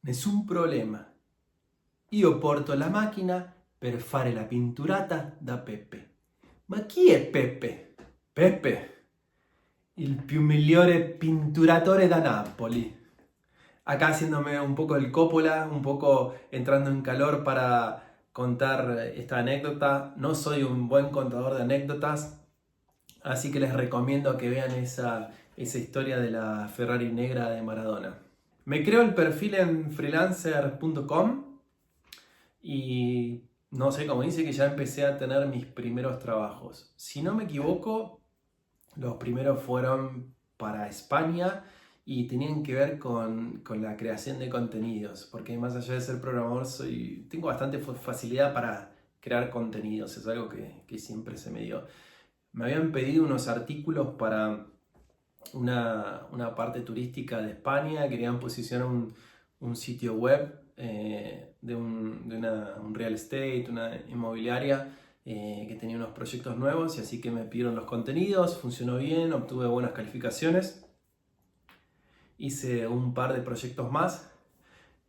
Nessun problema. Io porto la macchina per fare la pinturata da Peppe. Ma chi è Peppe? Peppe, il più migliore pinturatore da Napoli. Acá haciéndome un poco el Coppola, un poco entrando en calor para contar esta anécdota. No soy un buen contador de anécdotas, así que les recomiendo que vean esa historia de la Ferrari negra de Maradona. Me creo el perfil en freelancer.com y no sé, como dice que ya empecé a tener mis primeros trabajos. Si no me equivoco, los primeros fueron para España y tenían que ver con la creación de contenidos, porque más allá de ser programador, tengo bastante facilidad para crear contenidos, es algo que siempre se me dio. Me habían pedido unos artículos para una parte turística de España, querían posicionar un sitio web un real estate, una inmobiliaria que tenía unos proyectos nuevos y así que me pidieron los contenidos, funcionó bien, obtuve buenas calificaciones, hice un par de proyectos más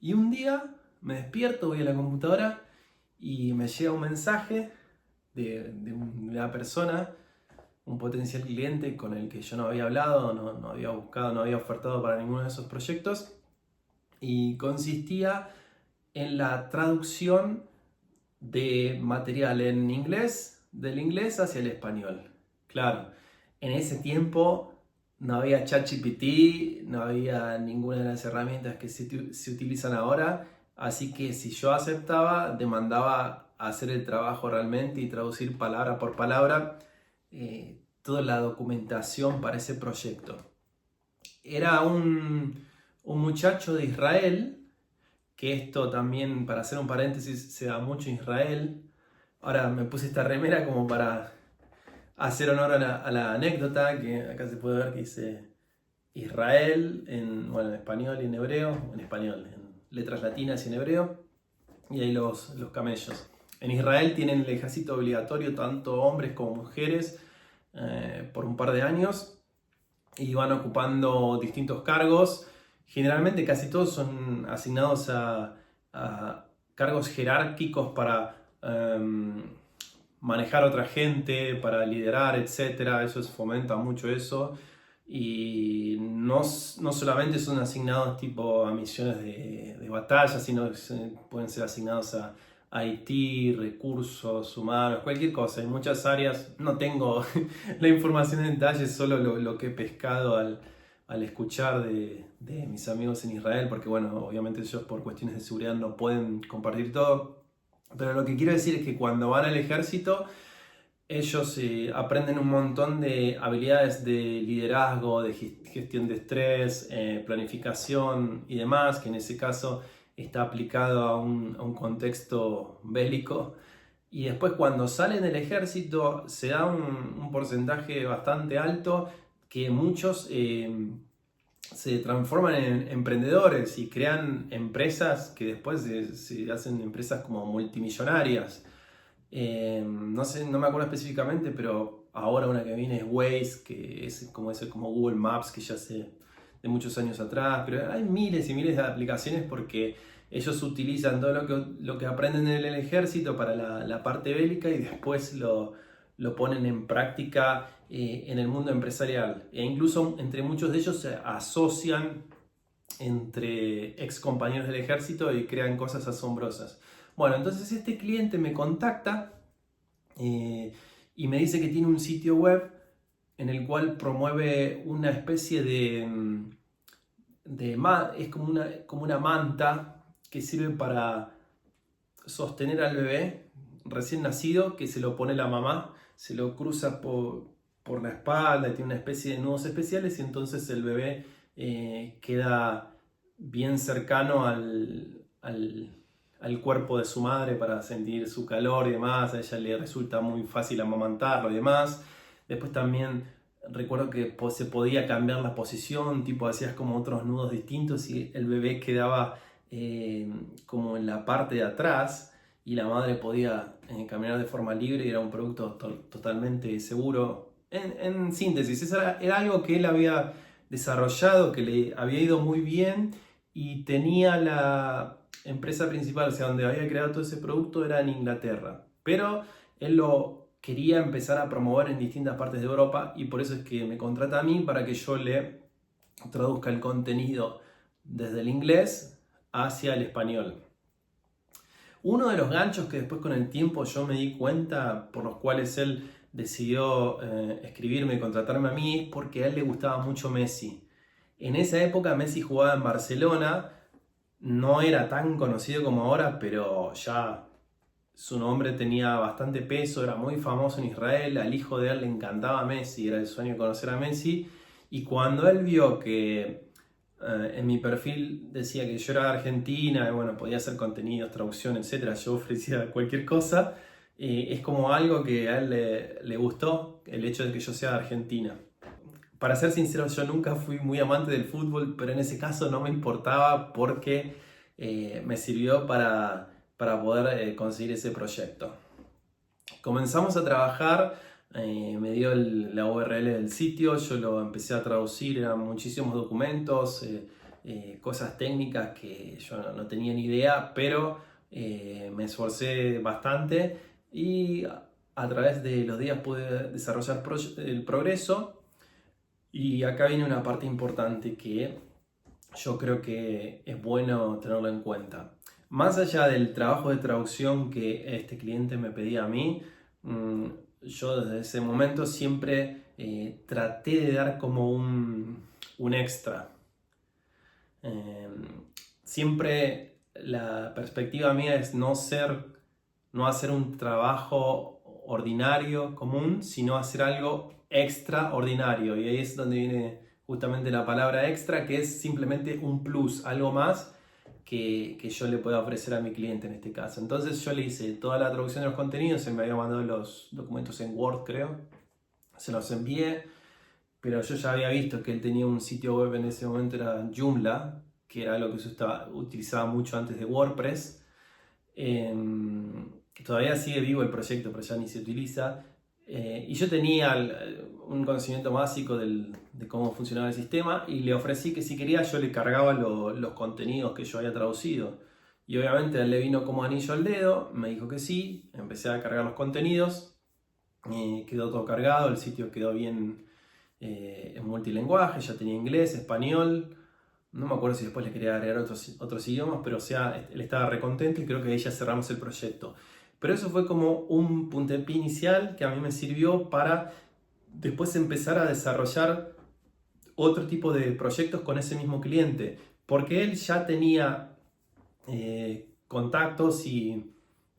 y un día me despierto, voy a la computadora y me llega un mensaje de una persona, un potencial cliente con el que yo no había hablado, no había buscado, no había ofertado para ninguno de esos proyectos y consistía en la traducción de material en inglés, del inglés hacia el español. Claro, en ese tiempo no había ChatGPT, no había ninguna de las herramientas que se utilizan ahora, así que si yo aceptaba, demandaba hacer el trabajo realmente y traducir palabra por palabra toda la documentación para ese proyecto. Era un muchacho de Israel, que esto también, para hacer un paréntesis, se da mucho en Israel. Ahora me puse esta remera como para hacer honor a la anécdota, que acá se puede ver que dice Israel en español y en hebreo, en español, en letras latinas y en hebreo, y ahí los camellos. En Israel tienen el ejército obligatorio tanto hombres como mujeres por un par de años y van ocupando distintos cargos. Generalmente casi todos son asignados a cargos jerárquicos para manejar a otra gente, para liderar, etc. Eso fomenta mucho eso. Y no solamente son asignados tipo a misiones de batalla, sino que pueden ser asignados a IT, recursos humanos, cualquier cosa. En muchas áreas no tengo la información en detalle, solo lo que he pescado al escuchar de mis amigos en Israel, porque bueno, obviamente ellos por cuestiones de seguridad no pueden compartir todo. Pero lo que quiero decir es que cuando van al ejército, ellos aprenden un montón de habilidades de liderazgo, de gestión de estrés, planificación y demás, que en ese caso está aplicado a un contexto bélico. Y después cuando salen del ejército se da un porcentaje bastante alto que muchos se transforman en emprendedores y crean empresas que después se hacen empresas como multimillonarias. No sé, no me acuerdo específicamente, pero ahora una que viene es Waze, que es como Google Maps, que ya sé de muchos años atrás, pero hay miles y miles de aplicaciones porque ellos utilizan todo lo que aprenden en el ejército para la parte bélica y después lo ponen en práctica en el mundo empresarial. E incluso entre muchos de ellos se asocian entre ex compañeros del ejército y crean cosas asombrosas. Bueno, entonces este cliente me contacta y me dice que tiene un sitio web en el cual promueve una especie es como una manta que sirve para sostener al bebé recién nacido, que se lo pone la mamá, se lo cruza por la espalda y tiene una especie de nudos especiales y entonces el bebé queda bien cercano al cuerpo de su madre para sentir su calor y demás. A ella le resulta muy fácil amamantarlo y demás. Después también recuerdo que se podía cambiar la posición, tipo hacías como otros nudos distintos y el bebé quedaba como en la parte de atrás y la madre podía caminar de forma libre y era un producto totalmente seguro. En síntesis, eso era algo que él había desarrollado, que le había ido muy bien y tenía la empresa principal, o sea, donde había creado todo ese producto era en Inglaterra, pero él lo quería empezar a promover en distintas partes de Europa y por eso es que me contrata a mí para que yo le traduzca el contenido desde el inglés hacia el español. Uno de los ganchos que después con el tiempo yo me di cuenta por los cuales él decidió escribirme y contratarme a mí es porque a él le gustaba mucho Messi. En esa época Messi jugaba en Barcelona, no era tan conocido como ahora, pero ya su nombre tenía bastante peso, era muy famoso en Israel, al hijo de él le encantaba Messi, era el sueño de conocer a Messi, y cuando él vio que en mi perfil decía que yo era de Argentina, y bueno, podía hacer contenidos, traducción, etcétera, yo ofrecía cualquier cosa, es como algo que a él le gustó, el hecho de que yo sea de Argentina. Para ser sincero, yo nunca fui muy amante del fútbol, pero en ese caso no me importaba porque me sirvió para poder conseguir ese proyecto. Comenzamos a trabajar, me dio la URL del sitio, yo lo empecé a traducir, eran muchísimos documentos, cosas técnicas que yo no tenía ni idea, pero me esforcé bastante y a través de los días pude desarrollar el progreso. Y acá viene una parte importante que yo creo que es bueno tenerlo en cuenta. Más allá del trabajo de traducción que este cliente me pedía a mí, yo desde ese momento siempre traté de dar como un extra. Siempre la perspectiva mía es no hacer un trabajo ordinario, común, sino hacer algo extraordinario. Y ahí es donde viene justamente la palabra extra, que es simplemente un plus, algo más que yo le pueda ofrecer a mi cliente en este caso. Entonces yo le hice toda la traducción de los contenidos, él me había mandado los documentos en Word, creo, se los envié, pero yo ya había visto que él tenía un sitio web en ese momento, era Joomla, que era algo que se utilizaba mucho antes de WordPress. Todavía sigue vivo el proyecto, pero ya ni se utiliza. Y yo tenía un conocimiento básico de cómo funcionaba el sistema y le ofrecí que si quería yo le cargaba los contenidos que yo había traducido. Y obviamente él le vino como anillo al dedo, me dijo que sí, empecé a cargar los contenidos, quedó todo cargado, el sitio quedó bien en multilingüaje, ya tenía inglés, español. No me acuerdo si después le quería agregar otros idiomas, pero o sea, él estaba recontento y creo que ahí ya cerramos el proyecto. Pero eso fue como un puntapié inicial que a mí me sirvió para después empezar a desarrollar otro tipo de proyectos con ese mismo cliente. Porque él ya tenía contactos y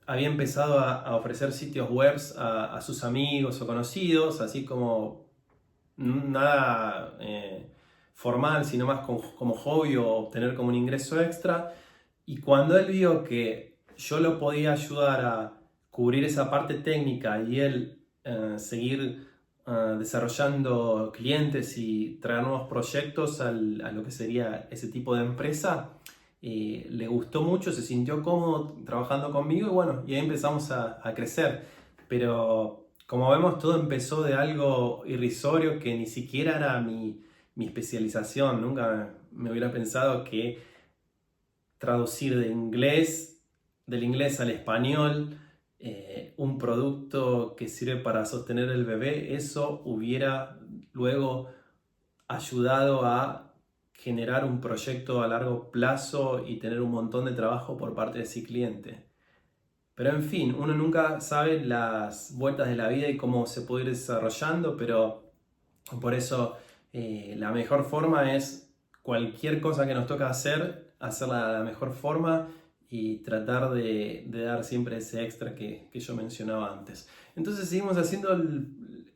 había empezado a ofrecer sitios web a sus amigos o conocidos, así como nada formal, sino más como hobby o obtener como un ingreso extra. Y cuando él vio que yo lo podía ayudar a cubrir esa parte técnica y él seguir desarrollando clientes y traer nuevos proyectos a lo que sería ese tipo de empresa, le gustó mucho, se sintió cómodo trabajando conmigo y bueno, y ahí empezamos a crecer. Pero como vemos, todo empezó de algo irrisorio que ni siquiera era mi especialización. Nunca me hubiera pensado que traducir del inglés al español, un producto que sirve para sostener el bebé, eso hubiera luego ayudado a generar un proyecto a largo plazo y tener un montón de trabajo por parte de ese cliente. Pero en fin, uno nunca sabe las vueltas de la vida y cómo se puede ir desarrollando, pero por eso la mejor forma es cualquier cosa que nos toca hacer, hacerla de la mejor forma y tratar de dar siempre ese extra que yo mencionaba antes. Entonces seguimos haciendo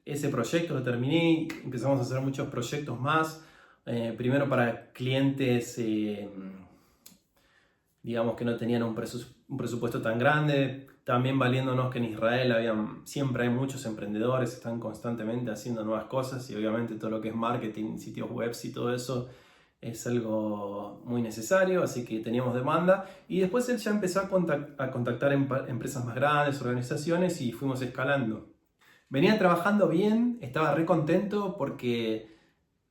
ese proyecto, lo terminé, empezamos a hacer muchos proyectos más, primero para clientes digamos que no tenían un presupuesto tan grande, también valiéndonos que en Israel siempre hay muchos emprendedores, están constantemente haciendo nuevas cosas y obviamente todo lo que es marketing, sitios web y todo eso es algo muy necesario, así que teníamos demanda y después él ya empezó a contactar empresas más grandes, organizaciones y fuimos escalando. Venía trabajando bien, estaba re contento porque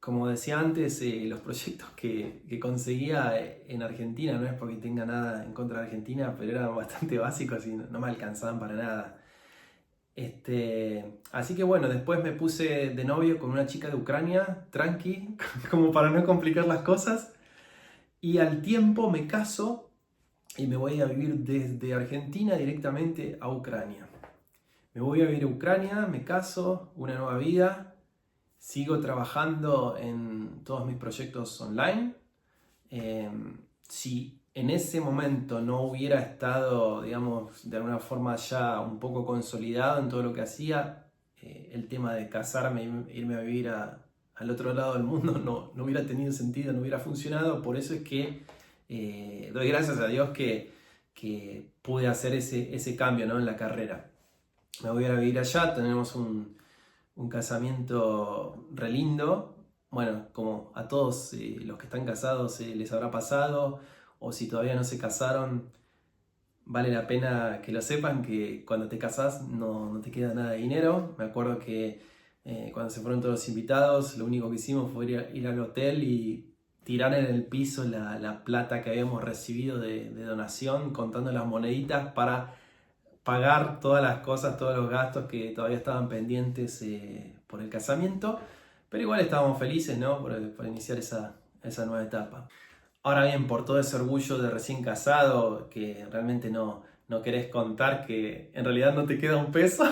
como decía antes, los proyectos que conseguía en Argentina, no es porque tenga nada en contra de Argentina, pero eran bastante básicos y no me alcanzaban para nada. Así que bueno, después me puse de novio con una chica de Ucrania, tranqui, como para no complicar las cosas. Y al tiempo me caso y me voy a vivir desde Argentina directamente a Ucrania. Me voy a vivir a Ucrania, me caso, una nueva vida, sigo trabajando en todos mis proyectos online. Eh, si en ese momento no hubiera estado, digamos, de alguna forma ya un poco consolidado en todo lo que hacía, el tema de casarme e irme a vivir al otro lado del mundo no hubiera tenido sentido, no hubiera funcionado. Por eso es que doy gracias a Dios que pude hacer ese cambio, ¿no? En la carrera. Me voy a ir a vivir allá, tenemos un casamiento re lindo. Bueno, como a todos los que están casados les habrá pasado, o si todavía no se casaron, vale la pena que lo sepan, que cuando te casás no te queda nada de dinero. Me acuerdo que cuando se fueron todos los invitados, lo único que hicimos fue ir al hotel y tirar en el piso la plata que habíamos recibido de donación, contando las moneditas para pagar todas las cosas, todos los gastos que todavía estaban pendientes por el casamiento, pero igual estábamos felices, ¿no? por iniciar esa nueva etapa. Ahora bien, por todo ese orgullo de recién casado, que realmente no querés contar, que en realidad no te queda un peso,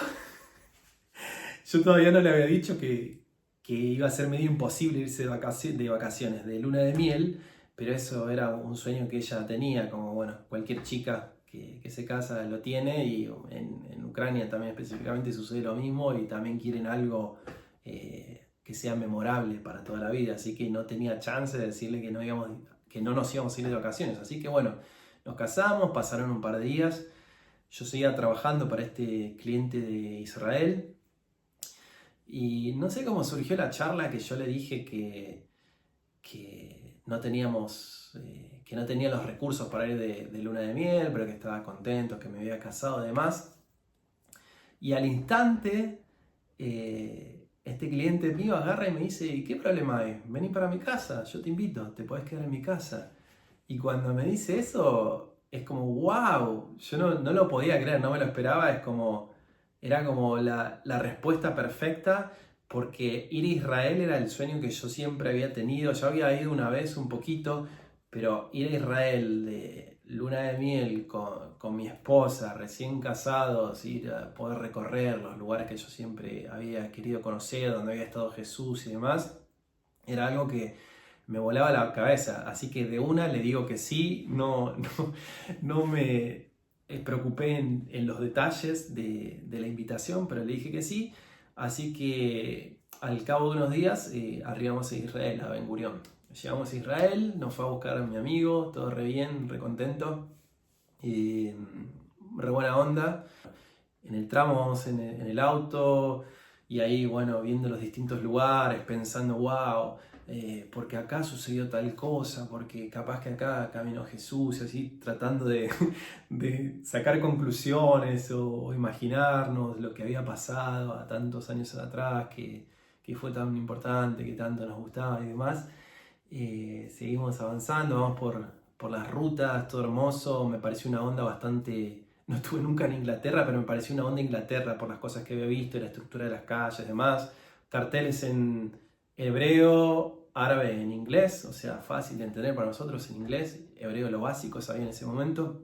yo todavía no le había dicho que iba a ser medio imposible irse de vacaciones, de luna de miel, pero eso era un sueño que ella tenía, como bueno, cualquier chica que se casa lo tiene, y en Ucrania también específicamente sucede lo mismo, y también quieren algo que sea memorable para toda la vida, así que no tenía chance de decirle que no nos íbamos a ir de vacaciones. Así que bueno, nos casamos, pasaron un par de días, yo seguía trabajando para este cliente de Israel, y no sé cómo surgió la charla que yo le dije que no teníamos, que no tenía los recursos para ir de luna de miel, pero que estaba contento, que me había casado y demás. Y al instante, este cliente mío agarra y me dice: ¿y qué problema hay? Vení para mi casa, yo te invito, te podés quedar en mi casa. Y cuando me dice eso, es como wow, yo no lo podía creer, no me lo esperaba, era como la respuesta perfecta, porque ir a Israel era el sueño que yo siempre había tenido. Ya había ido una vez un poquito, pero ir a Israel de luna de miel con mi esposa, recién casados, ir a poder recorrer los lugares que yo siempre había querido conocer, donde había estado Jesús y demás, era algo que me volaba la cabeza. Así que de una le digo que sí, no me preocupé en los detalles de la invitación, pero le dije que sí. Así que al cabo de unos días arribamos a Israel, a Ben Gurión. Llegamos a Israel, nos fue a buscar a mi amigo, todo re bien, re contento, y re buena onda. En el tramo vamos en el auto, y ahí, bueno, viendo los distintos lugares, pensando, wow, porque acá sucedió tal cosa, porque capaz que acá caminó Jesús, y así tratando de sacar conclusiones o imaginarnos lo que había pasado a tantos años atrás, que fue tan importante, que tanto nos gustaba y demás. Seguimos avanzando, vamos por las rutas, todo hermoso. Me pareció una onda bastante... No estuve nunca en Inglaterra, pero me pareció una onda Inglaterra por las cosas que había visto, la estructura de las calles y demás. Carteles en hebreo, árabe en inglés, o sea, fácil de entender para nosotros en inglés. Hebreo lo básico sabía en ese momento.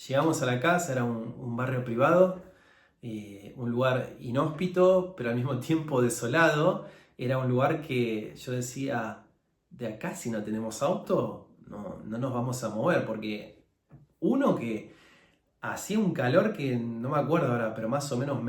Llegamos a la casa, era un barrio privado, un lugar inhóspito, pero al mismo tiempo desolado. Era un lugar que yo decía: de acá, si no tenemos auto, no nos vamos a mover, porque uno, que hacía un calor que no me acuerdo ahora, pero más o menos,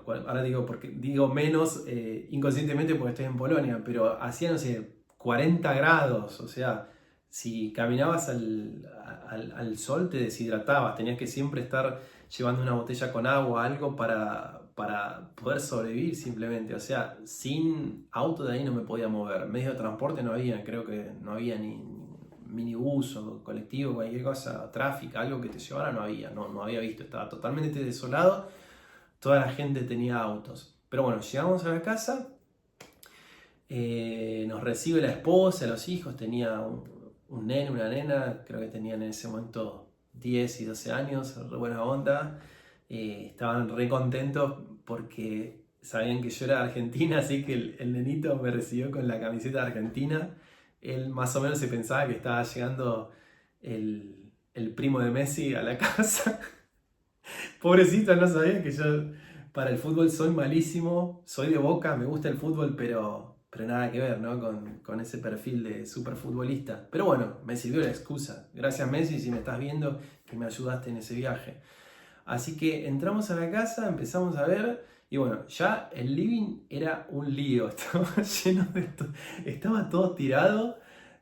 ahora digo menos inconscientemente porque estoy en Polonia, pero hacía, no sé, 40 grados, o sea, si caminabas al sol te deshidratabas, tenías que siempre estar llevando una botella con agua, algo para poder sobrevivir simplemente. O sea, sin auto de ahí no me podía mover. Medios de transporte no había, creo que no había ni minibús o colectivo, cualquier cosa, tráfico, algo que te llevara, no había visto, estaba totalmente desolado, toda la gente tenía autos. Pero bueno, llegamos a la casa Nos recibe la esposa, los hijos, tenía un nene, una nena, creo que tenían en ese momento 10 y 12 años, re buena onda. Estaban re contentos porque sabían que yo era de Argentina, así que el nenito me recibió con la camiseta de Argentina. Él más o menos se pensaba que estaba llegando el primo de Messi a la casa. Pobrecito, no sabía que yo para el fútbol soy malísimo, soy de Boca, me gusta el fútbol, pero nada que ver, ¿no? Con ese perfil de superfutbolista. Pero bueno, me sirvió la excusa. Gracias Messi, si me estás viendo, que me ayudaste en ese viaje. Así que entramos a la casa, empezamos a ver, y bueno, ya el living era un lío, estaba lleno de esto, estaba todo tirado,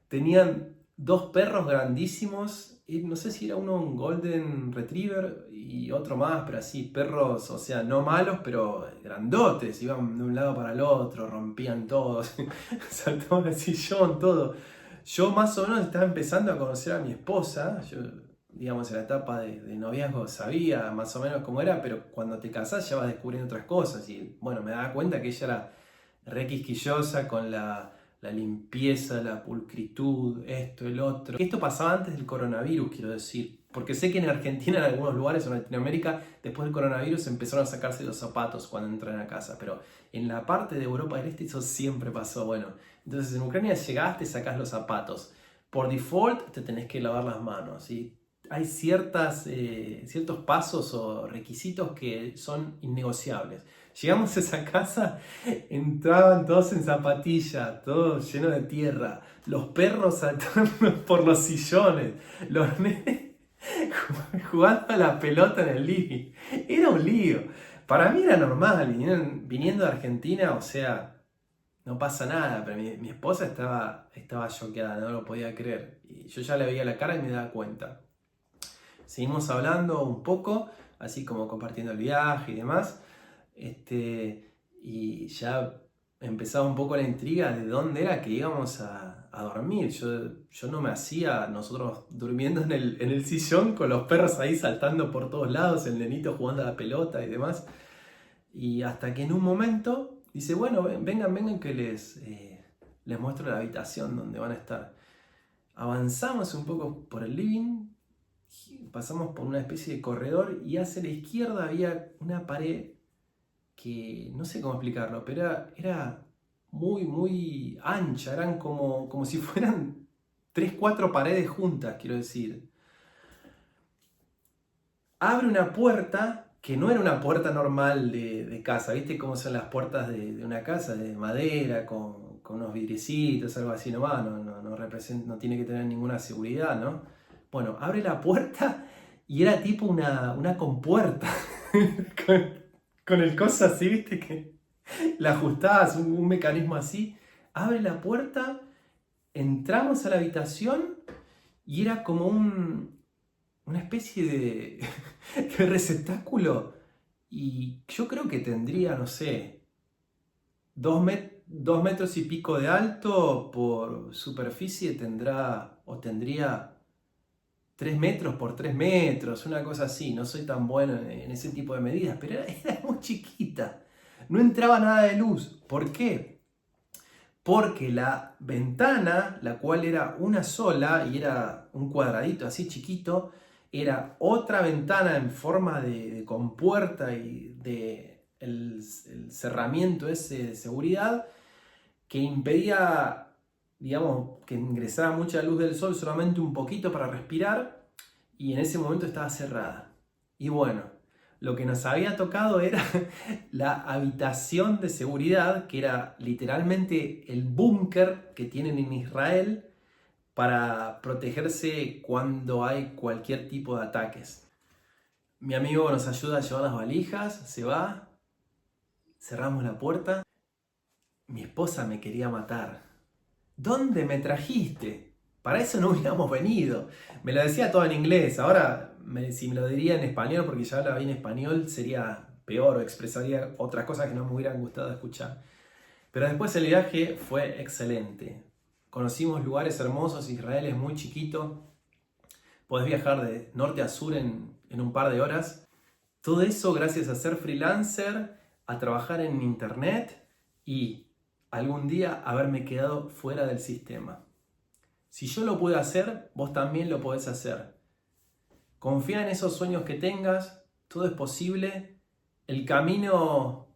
tenían dos perros grandísimos, y no sé si era uno un Golden Retriever y otro más, pero así, perros, o sea, no malos, pero grandotes, iban de un lado para el otro, rompían todos, saltaban el sillón, todo. Yo más o menos estaba empezando a conocer a mi esposa, yo digamos, en la etapa de noviazgo sabía más o menos cómo era, pero cuando te casás ya vas descubriendo otras cosas. Y bueno, me daba cuenta que ella era re quisquillosa con la limpieza, la pulcritud, esto, el otro. Esto pasaba antes del coronavirus, quiero decir. Porque sé que en Argentina, en algunos lugares o en Latinoamérica, después del coronavirus empezaron a sacarse los zapatos cuando entran a casa. Pero en la parte de Europa del Este eso siempre pasó. Bueno, entonces en Ucrania llegaste, sacás los zapatos. Por default te tenés que lavar las manos, ¿sí? Hay ciertos pasos o requisitos que son innegociables. Llegamos a esa casa, entraban todos en zapatilla, todo lleno de tierra, los perros saltando por los sillones, los nenes jugando a la pelota en el living. Era un lío. Para mí era normal, viniendo de Argentina, o sea, no pasa nada, pero mi esposa estaba choqueada, no lo podía creer. Y yo ya le veía la cara y me daba cuenta. Seguimos hablando un poco, así como compartiendo el viaje y demás. Y ya empezaba un poco la intriga de dónde era que íbamos a dormir. Yo no me hacía, nosotros durmiendo en el sillón con los perros ahí saltando por todos lados, el nenito jugando a la pelota y demás. Y hasta que en un momento dice, bueno, vengan que les muestro la habitación donde van a estar. Avanzamos un poco por el living, pasamos por una especie de corredor y hacia la izquierda había una pared que no sé cómo explicarlo, pero era muy, muy ancha, eran como si fueran 3, 4 paredes juntas, quiero decir. Abre una puerta que no era una puerta normal de casa, ¿viste cómo son las puertas de una casa? De madera, con unos vidriecitos, algo así nomás, no tiene que tener ninguna seguridad, ¿no? Bueno, abre la puerta y era tipo una compuerta, con el coso así, ¿viste? Que la ajustabas, un mecanismo así. Abre la puerta, entramos a la habitación y era como una especie de receptáculo. Y yo creo que tendría, no sé, 2 metros y pico de alto por superficie tendría 3 metros por 3 metros, una cosa así. No soy tan bueno en ese tipo de medidas, pero era muy chiquita. No entraba nada de luz. ¿Por qué? Porque la ventana, la cual era una sola y era un cuadradito así chiquito, era otra ventana en forma de compuerta y el cerramiento ese de seguridad que impedía, digamos, que ingresara mucha luz del sol, solamente un poquito para respirar, y en ese momento estaba cerrada. Y bueno, lo que nos había tocado era la habitación de seguridad, que era literalmente el búnker que tienen en Israel para protegerse cuando hay cualquier tipo de ataques. Mi amigo nos ayuda a llevar las valijas, se va, cerramos la puerta. Mi esposa me quería matar. ¿Dónde me trajiste? Para eso no hubiéramos venido. Me lo decía todo en inglés. Ahora, si me lo diría en español, porque ya hablaba bien español, sería peor o expresaría otras cosas que no me hubieran gustado escuchar. Pero después el viaje fue excelente. Conocimos lugares hermosos. Israel es muy chiquito. Podés viajar de norte a sur en un par de horas. Todo eso gracias a ser freelancer, a trabajar en internet y algún día haberme quedado fuera del sistema. Si yo lo puedo hacer, vos también lo podés hacer. Confía en esos sueños que tengas, todo es posible. El camino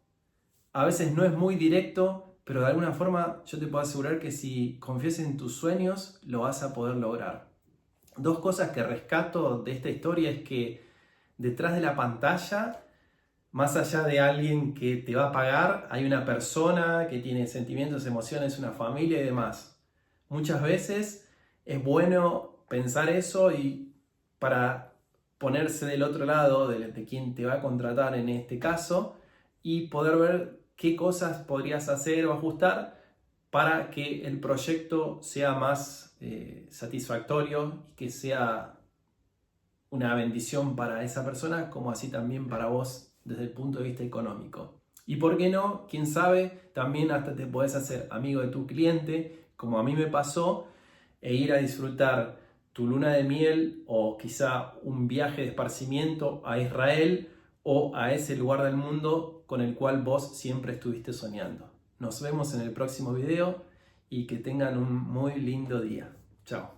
a veces no es muy directo, pero de alguna forma yo te puedo asegurar que si confías en tus sueños, lo vas a poder lograr. Dos cosas que rescato de esta historia es que detrás de la pantalla, más allá de alguien que te va a pagar, hay una persona que tiene sentimientos, emociones, una familia y demás. Muchas veces es bueno pensar eso y para ponerse del otro lado de quien te va a contratar en este caso y poder ver qué cosas podrías hacer o ajustar para que el proyecto sea más satisfactorio y que sea una bendición para esa persona como así también para vos desde el punto de vista económico. Y por qué no, quién sabe, también hasta te podés hacer amigo de tu cliente, como a mí me pasó, e ir a disfrutar tu luna de miel o quizá un viaje de esparcimiento a Israel o a ese lugar del mundo con el cual vos siempre estuviste soñando. Nos vemos en el próximo video y que tengan un muy lindo día. Chao.